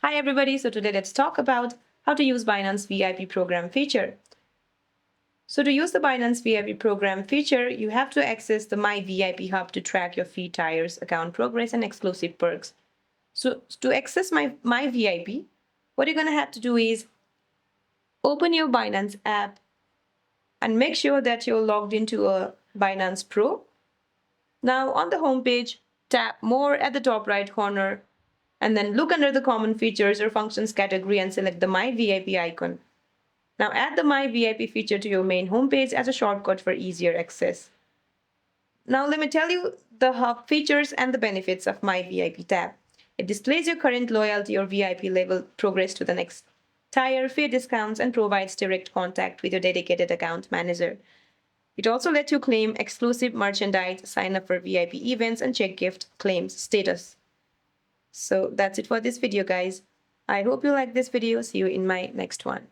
Hi everybody, so today let's talk about how to use Binance VIP Program feature. So to use the Binance VIP Program feature, you have to access the My VIP Hub to track your free tires, account progress, and exclusive perks. So to access my VIP, what you're going to have to do is open your Binance app and make sure that you're logged into a Binance Pro. Now on the home page, tap More at the top right corner and then look under the Common Features or Functions category and select the My VIP icon. Now add the My VIP feature to your main homepage as a shortcut for easier access. Now let me tell you the hub features and the benefits of My VIP tab. It displays your current loyalty or VIP level progress to the next tier, fee discounts, and provides direct contact with your dedicated account manager. It also lets you claim exclusive merchandise, sign up for VIP events, and check gift claims status. So that's it for this video, guys. I hope you like this video. See you in my next one.